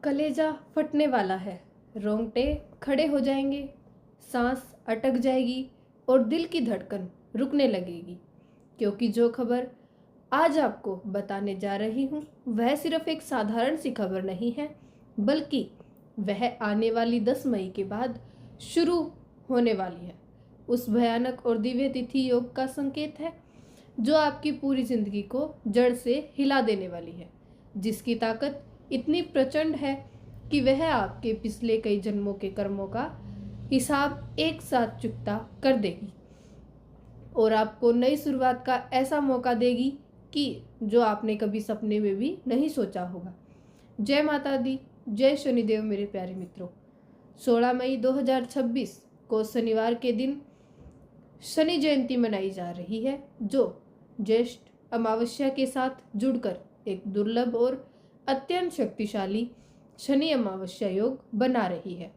कलेजा फटने वाला है, रोंगटे खड़े हो जाएंगे, सांस अटक जाएगी और दिल की धड़कन रुकने लगेगी, क्योंकि जो खबर आज आपको बताने जा रही हूँ वह सिर्फ एक साधारण सी खबर नहीं है, बल्कि वह आने वाली 10 मई के बाद शुरू होने वाली है उस भयानक और दिव्य तिथि योग का संकेत है जो आपकी पूरी जिंदगी को जड़ से हिला देने वाली है, जिसकी ताकत इतनी प्रचंड है कि वह आपके पिछले कई जन्मों के कर्मों का हिसाब एक साथ चुकता कर देगी और आपको नई शुरुआत का ऐसा मौका देगी कि जो आपने कभी सपने में भी नहीं सोचा होगा। जय माता दी, जय शनिदेव मेरे प्यारे मित्रों। 16 मई 2026 को शनिवार के दिन शनि जयंती मनाई जा रही है, जो ज्येष्ठ अमावस्या के साथ जुड़कर एक दुर्लभ और अत्यंत शक्तिशाली शनि अमावस्या योग बना रही है।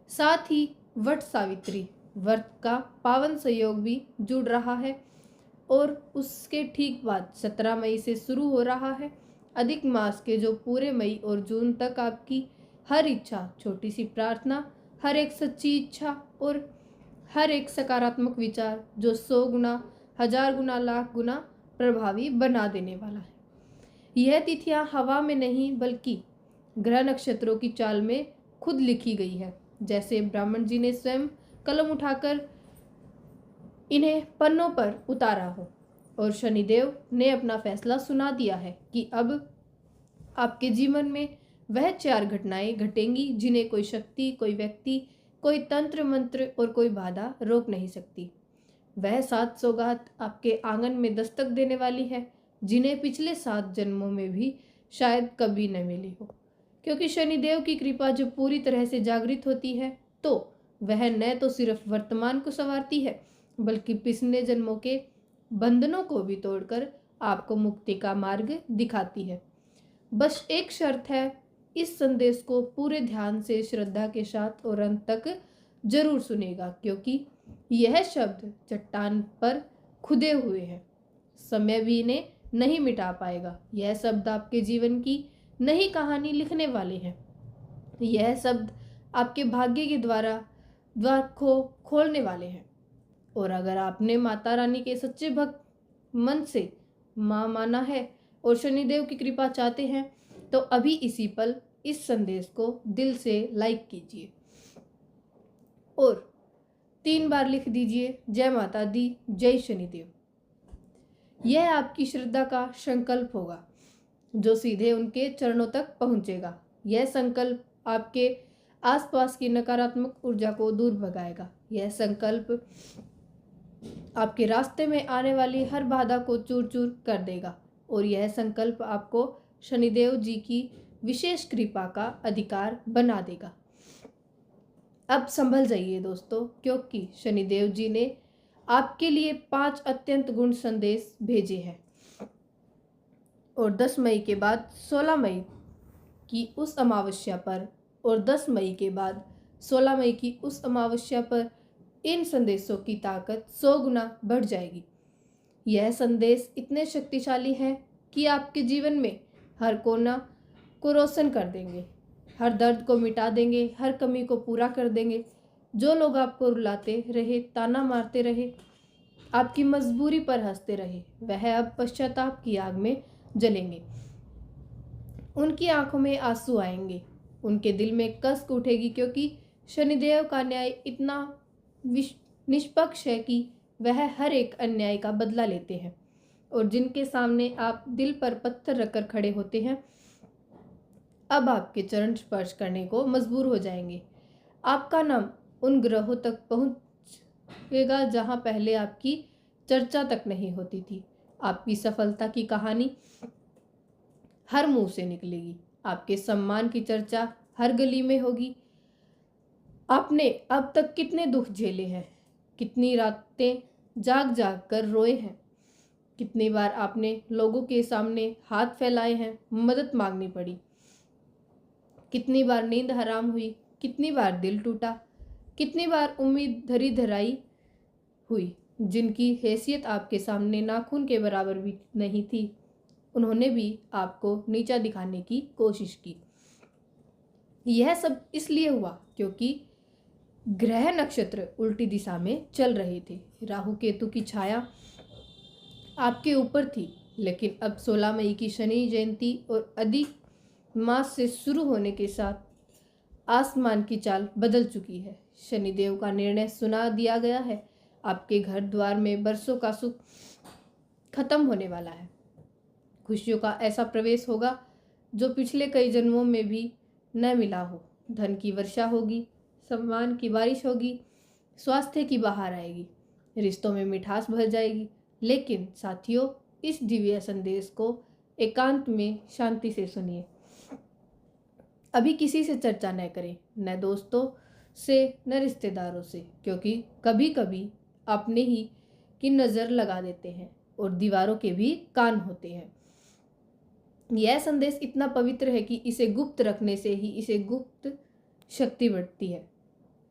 साथ ही वट सावित्री व्रत का पावन संयोग भी जुड़ रहा है और उसके ठीक बाद 17 मई से शुरू हो रहा है अधिक मास के, जो पूरे मई और जून तक आपकी हर इच्छा, छोटी सी प्रार्थना, हर एक सच्ची इच्छा और हर एक सकारात्मक विचार जो 100 गुना, 1000 गुना, लाख गुना प्रभावी बना देने वाला है। यह तिथियां हवा में नहीं बल्कि ग्रह नक्षत्रों की चाल में खुद लिखी गई है, जैसे ब्राह्मण जी ने स्वयं कलम उठाकर इन्हें पन्नों पर उतारा हो और शनिदेव ने अपना फैसला सुना दिया है कि अब आपके जीवन में वह 4 घटनाएं घटेंगी जिन्हें कोई शक्ति, कोई व्यक्ति, कोई तंत्र मंत्र और कोई बाधा रोक नहीं सकती। वह 7 सौगात आपके आंगन में दस्तक देने वाली है जिन्हें पिछले 7 जन्मों में भी शायद कभी न मिली हो, क्योंकि शनिदेव की कृपा जब पूरी तरह से जागृत होती है तो वह न तो सिर्फ वर्तमान को संवारती है बल्कि पिछले जन्मों के बंधनों को भी तोड़कर आपको मुक्ति का मार्ग दिखाती है। बस एक शर्त है, इस संदेश को पूरे ध्यान से, श्रद्धा के साथ और अंत तक जरूर सुनेगा, क्योंकि यह शब्द चट्टान पर खुदे हुए हैं, समय भी इन्हें नहीं मिटा पाएगा। यह शब्द आपके जीवन की नई कहानी लिखने वाले हैं। यह शब्द आपके भाग्य के द्वार को खोलने वाले हैं। और अगर आपने माता रानी के सच्चे भक्त मन से माँ माना है और शनिदेव की कृपा चाहते हैं तो अभी इसी पल इस संदेश को दिल से लाइक कीजिए और 3 बार लिख दीजिए, जय माता दी, जय शनिदेव। यह आपकी श्रद्धा का संकल्प होगा जो सीधे उनके चरणों तक पहुंचेगा। यह संकल्प आपके आसपास की नकारात्मक ऊर्जा को दूर भगाएगा। यह संकल्प आपके रास्ते में आने वाली हर बाधा को चूर चूर कर देगा और यह संकल्प आपको शनिदेव जी की विशेष कृपा का अधिकार बना देगा। अब संभल जाइए दोस्तों, क्योंकि शनिदेव जी ने आपके लिए 5 अत्यंत गुण संदेश भेजे हैं और 10 मई के बाद 16 मई की उस अमावस्या पर और 10 मई के बाद 16 मई की उस अमावस्या पर इन संदेशों की ताकत 100 गुना बढ़ जाएगी। यह संदेश इतने शक्तिशाली हैं कि आपके जीवन में हर कोना को रोशन कर देंगे, हर दर्द को मिटा देंगे, हर कमी को पूरा कर देंगे। जो लोग आपको रुलाते रहे, ताना मारते रहे, आपकी मजबूरी पर हंसते रहे, वह अब पश्चाताप की आग में जलेंगे। उनकी आंखों में आंसू आएंगे, उनके दिल में कसक उठेगी, क्योंकि शनिदेव का न्याय इतना निष्पक्ष है कि वह हर एक अन्याय का बदला लेते हैं और जिनके सामने आप दिल पर पत्थर रखकर खड़े होते हैं अब आपके चरण स्पर्श करने को मजबूर हो जाएंगे। आपका नाम उन ग्रहों तक पहुंचेगा जहां पहले आपकी चर्चा तक नहीं होती थी। आपकी सफलता की कहानी हर मुंह से निकलेगी, आपके सम्मान की चर्चा हर गली में होगी। आपने अब तक कितने दुख झेले हैं, कितनी रातें जाग जाग कर रोए हैं, कितनी बार आपने लोगों के सामने हाथ फैलाए हैं, मदद मांगनी पड़ी, कितनी बार नींद हराम हुई, कितनी बार दिल टूटा, कितनी बार उम्मीद धरी धराई हुई। जिनकी हैसियत आपके सामने नाखून के बराबर भी नहीं थी, उन्होंने भी आपको नीचा दिखाने की कोशिश की। यह सब इसलिए हुआ क्योंकि ग्रह नक्षत्र उल्टी दिशा में चल रहे थे। राहु केतु की छाया आपके ऊपर थी, लेकिन अब 16 मई की शनि जयंती और अधिक मास से शुरू होने के साथ आसमान की चाल बदल चुकी है। शनिदेव का निर्णय सुना दिया गया है। आपके घर द्वार में बरसों का सुख खत्म होने वाला है। खुशियों का ऐसा प्रवेश होगा जो पिछले कई जन्मों में भी न मिला हो। धन की वर्षा होगी, सम्मान की बारिश होगी, स्वास्थ्य की बहार आएगी, रिश्तों में मिठास भर जाएगी। लेकिन साथियों, इस दिव्य संदेश को एकांत में शांति से सुनिए। अभी किसी से चर्चा न करें, न दोस्तों से न रिश्तेदारों से, क्योंकि कभी कभी अपने ही की नज़र लगा देते हैं और दीवारों के भी कान होते हैं। यह संदेश इतना पवित्र है कि इसे गुप्त रखने से ही इसे गुप्त शक्ति बढ़ती है।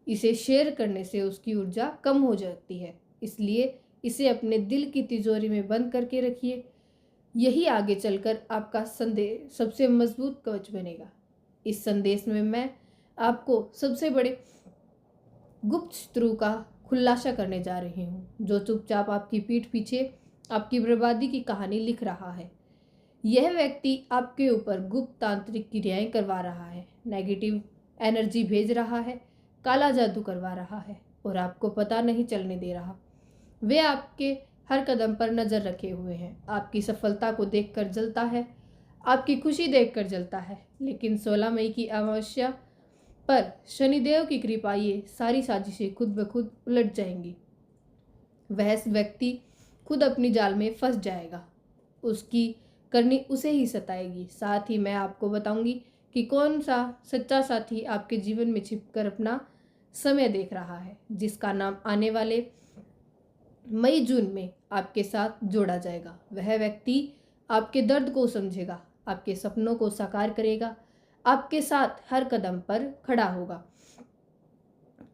इसे शेयर करने से उसकी ऊर्जा कम हो जाती है। इसलिए इसे अपने दिल की तिजोरी में बंद करके रखिए। यही आगे चलकर आपका संदेश सबसे मजबूत कवच बनेगा। इस संदेश में मैं आपको सबसे बड़े गुप्त शत्रु का खुलासा करने जा रही हूँ, जो चुपचाप आपकी पीठ पीछे आपकी बर्बादी की कहानी लिख रहा है। यह व्यक्ति आपके ऊपर गुप्त तांत्रिक क्रियाएं करवा रहा है, नेगेटिव एनर्जी भेज रहा है, काला जादू करवा रहा है और आपको पता नहीं चलने दे रहा। वे आपके हर कदम पर नजर रखे हुए हैं। आपकी सफलता को देखकर जलता है, आपकी खुशी देखकर जलता है। लेकिन 16 मई की अमावस्या पर शनिदेव की कृपा ये सारी साजिशें खुद ब खुद उलट जाएंगी। वह व्यक्ति खुद अपनी जाल में फंस जाएगा। उसकी करनी उसे ही सताएगी। साथ ही मैं आपको बताऊंगी कि कौन सा सच्चा साथी आपके जीवन में छिपकर अपना समय देख रहा है, जिसका नाम आने वाले मई जून में आपके साथ जोड़ा जाएगा। वह व्यक्ति आपके दर्द को समझेगा, आपके सपनों को साकार करेगा, आपके साथ हर कदम पर खड़ा होगा।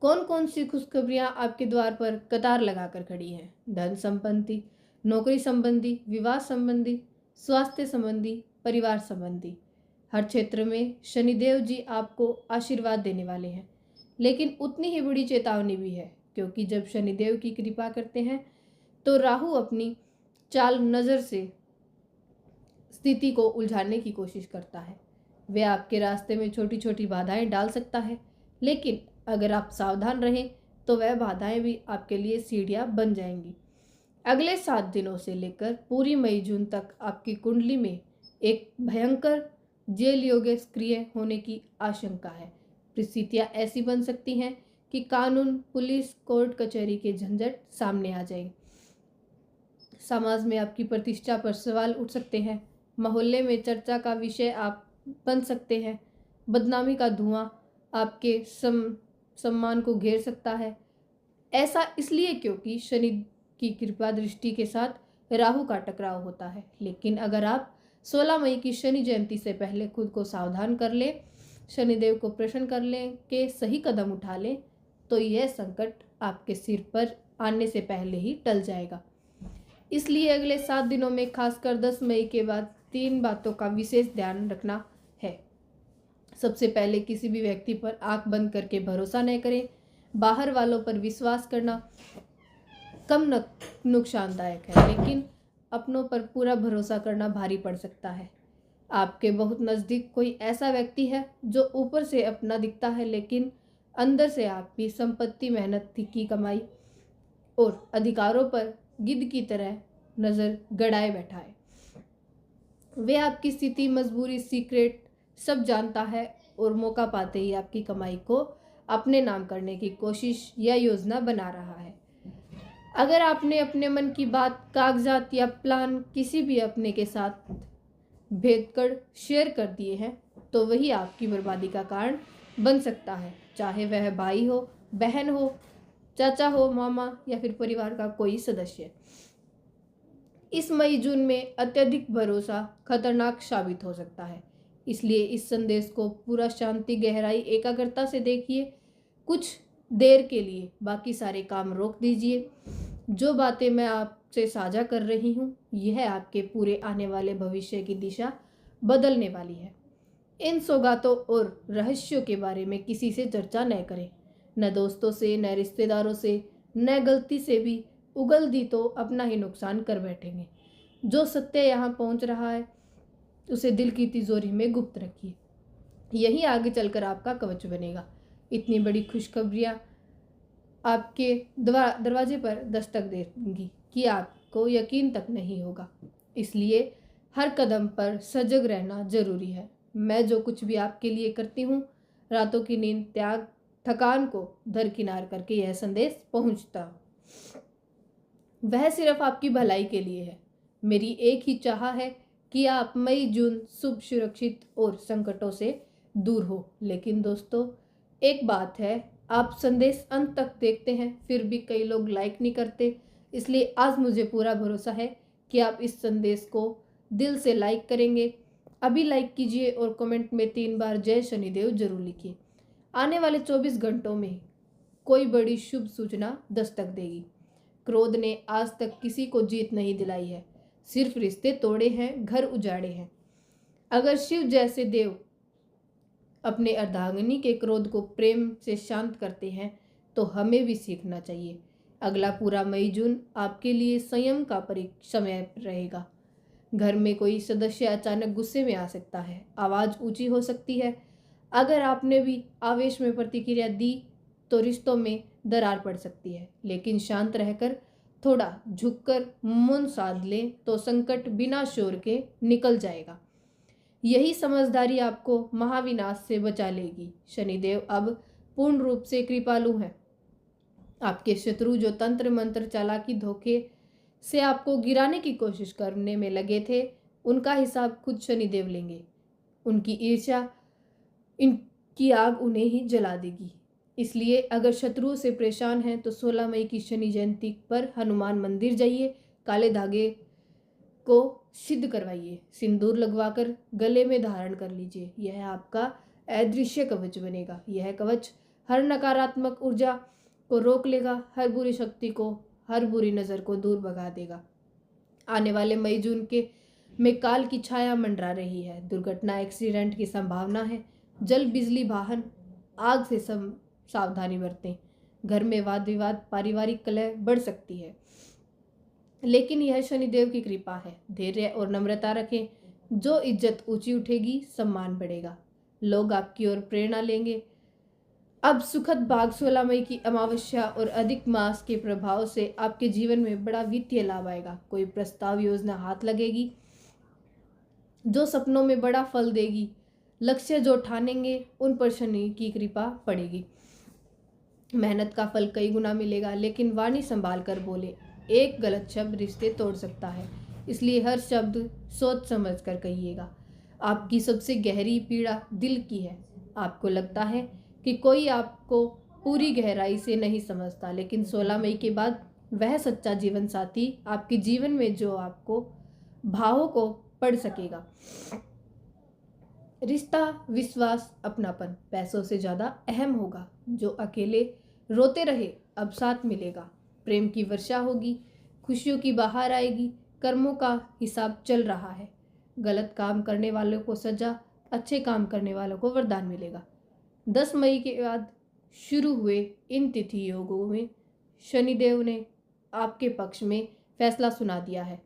कौन कौन सी खुशखबरियां आपके द्वार पर कतार लगाकर खड़ी हैं? धन संपत्ति, नौकरी संबंधी, विवाह संबंधी, स्वास्थ्य संबंधी, परिवार संबंधी, हर क्षेत्र में शनिदेव जी आपको आशीर्वाद देने वाले हैं। लेकिन उतनी ही बड़ी चेतावनी भी है, क्योंकि जब शनिदेव की कृपा करते हैं तो राहु अपनी चाल नज़र से स्थिति को उलझाने की कोशिश करता है। वे आपके रास्ते में छोटी छोटी बाधाएं डाल सकता है, लेकिन अगर आप सावधान रहें तो वह बाधाएं भी आपके लिए सीढ़ियां बन जाएंगी। अगले 7 दिनों से लेकर पूरी मई जून तक आपकी कुंडली में एक भयंकर जेल योग सक्रिय होने की आशंका है। परिस्थितियां ऐसी बन सकती हैं कि कानून, पुलिस, कोर्ट कचहरी के झंझट सामने आ जाए। समाज में आपकी प्रतिष्ठा पर सवाल उठ सकते हैं। मोहल्ले में चर्चा का विषय आप बन सकते हैं। बदनामी का धुआं आपके सम्मान को घेर सकता है। ऐसा इसलिए क्योंकि शनि की कृपा दृष्टि के साथ राहु का टकराव होता है। लेकिन अगर आप 16 मई की शनि जयंती से पहले खुद को सावधान कर लें, शनिदेव को प्रसन्न कर लें, के सही कदम उठा लें, तो यह संकट आपके सिर पर आने से पहले ही टल जाएगा। इसलिए अगले 7 दिनों में, खासकर 10 मई के बाद, 3 बातों का विशेष ध्यान रखना है। सबसे पहले, किसी भी व्यक्ति पर आंख बंद करके भरोसा न करें। बाहर वालों पर विश्वास करना कम नुकसानदायक है, लेकिन अपनों पर पूरा भरोसा करना भारी पड़ सकता है। आपके बहुत नज़दीक कोई ऐसा व्यक्ति है जो ऊपर से अपना दिखता है, लेकिन अंदर से आपकी संपत्ति, मेहनत की कमाई और अधिकारों पर गिद्ध की तरह नज़र गड़ाए बैठा है। वे आपकी स्थिति, मजबूरी, सीक्रेट सब जानता है और मौका पाते ही आपकी कमाई को अपने नाम करने की कोशिश या योजना बना रहा है। अगर आपने अपने मन की बात, कागजात या प्लान किसी भी अपने के साथ भेद कर शेयर कर दिए हैं, तो वही आपकी बर्बादी का कारण बन सकता है, चाहे वह भाई हो, बहन हो, चाचा हो, मामा या फिर परिवार का कोई सदस्य। इस मई जून में अत्यधिक भरोसा खतरनाक साबित हो सकता है। इसलिए इस संदेश को पूरा शांति, गहराई, एकाग्रता से देखिए। कुछ देर के लिए बाकी सारे काम रोक दीजिए। जो बातें मैं आपसे साझा कर रही हूँ, यह आपके पूरे आने वाले भविष्य की दिशा बदलने वाली है। इन सौगातों और रहस्यों के बारे में किसी से चर्चा न करें, न दोस्तों से, न रिश्तेदारों से, न गलती से भी उगल दी तो अपना ही नुकसान कर बैठेंगे। जो सत्य यहाँ पहुँच रहा है उसे दिल की तिजोरी में गुप्त रखिए, यही आगे चलकर आपका कवच बनेगा। इतनी बड़ी खुशखबरियाँ आपके दरवाजे पर दस्तक देंगी कि आपको यकीन तक नहीं होगा। इसलिए हर कदम पर सजग रहना जरूरी है। मैं जो कुछ भी आपके लिए करती हूँ, रातों की नींद त्याग, थकान को दरकिनार करके यह संदेश पहुँचता, वह सिर्फ आपकी भलाई के लिए है। मेरी एक ही चाह है कि आप मई जून शुभ, सुरक्षित और संकटों से दूर हो। लेकिन दोस्तों, एक बात है, आप संदेश अंत तक देखते हैं फिर भी कई लोग लाइक नहीं करते। इसलिए आज मुझे पूरा भरोसा है कि आप इस संदेश को दिल से लाइक करेंगे। अभी लाइक कीजिए और कमेंट में 3 बार जय शनिदेव जरूर लिखिए। आने वाले 24 घंटों में कोई बड़ी शुभ सूचना दस्तक देगी। क्रोध ने आज तक किसी को जीत नहीं दिलाई है, सिर्फ रिश्ते तोड़े हैं, घर उजाड़े हैं। अगर शिव जैसे देव अपने अर्धांगिनी के क्रोध को प्रेम से शांत करते हैं तो हमें भी सीखना चाहिए। अगला पूरा मई जून आपके लिए संयम का समय रहेगा। घर में कोई सदस्य अचानक गुस्से में आ सकता है, आवाज़ ऊंची हो सकती है। अगर आपने भी आवेश में प्रतिक्रिया दी तो रिश्तों में दरार पड़ सकती है। लेकिन शांत रहकर, थोड़ा झुककर मुंह साध लें तो संकट बिना शोर के निकल जाएगा। यही समझदारी आपको महाविनाश से बचा लेगी। शनिदेव अब पूर्ण रूप से कृपालु हैं। आपके शत्रु जो तंत्र मंत्र, चालाकी, धोखे से आपको गिराने की कोशिश करने में लगे थे, उनका हिसाब खुद शनिदेव लेंगे। उनकी ईर्ष्या, इनकी आग उन्हें ही जला देगी। इसलिए अगर शत्रुओं से परेशान हैं तो 16 मई की शनि जयंती पर हनुमान मंदिर जाइए, काले धागे को सिद्ध करवाइए, सिंदूर लगवाकर गले में धारण कर लीजिए। यह आपका अदृश्य कवच बनेगा। यह कवच हर नकारात्मक ऊर्जा को रोक लेगा, हर बुरी शक्ति को, हर बुरी नज़र को दूर भगा देगा। आने वाले मई जून के में काल की छाया मंडरा रही है। दुर्घटना, एक्सीडेंट की संभावना है। जल, बिजली, वाहन, आग से सावधानी बरतें। घर में वाद विवाद, पारिवारिक कलह बढ़ सकती है, लेकिन यह शनिदेव की कृपा है। धैर्य और नम्रता रखें। जो इज्जत ऊंची उठेगी, सम्मान बढ़ेगा, लोग आपकी ओर प्रेरणा लेंगे। अब सुखद भाग 16 मई की अमावस्या और अधिक मास के प्रभाव से आपके जीवन में बड़ा वित्तीय लाभ आएगा। कोई प्रस्ताव, योजना हाथ लगेगी जो सपनों में बड़ा फल देगी। लक्ष्य जो ठानेंगे उन पर शनि की कृपा पड़ेगी। मेहनत का फल कई गुना मिलेगा, लेकिन वाणी संभाल कर बोले। एक गलत शब्द रिश्ते तोड़ सकता है, इसलिए हर शब्द सोच समझ कर कहिएगा। आपकी सबसे गहरी पीड़ा दिल की है। आपको लगता है कि कोई आपको पूरी गहराई से नहीं समझता, लेकिन 16 मई के बाद वह सच्चा जीवन साथी आपके जीवन में जो आपको भावों को पढ़ सकेगा। रिश्ता, विश्वास, अपनापन पैसों से ज़्यादा अहम होगा। जो अकेले रोते रहे अब साथ मिलेगा। प्रेम की वर्षा होगी, खुशियों की बहार आएगी। कर्मों का हिसाब चल रहा है। गलत काम करने वालों को सजा, अच्छे काम करने वालों को वरदान मिलेगा। 10 मई के बाद शुरू हुए इन तिथि योगों में शनिदेव ने आपके पक्ष में फैसला सुना दिया है।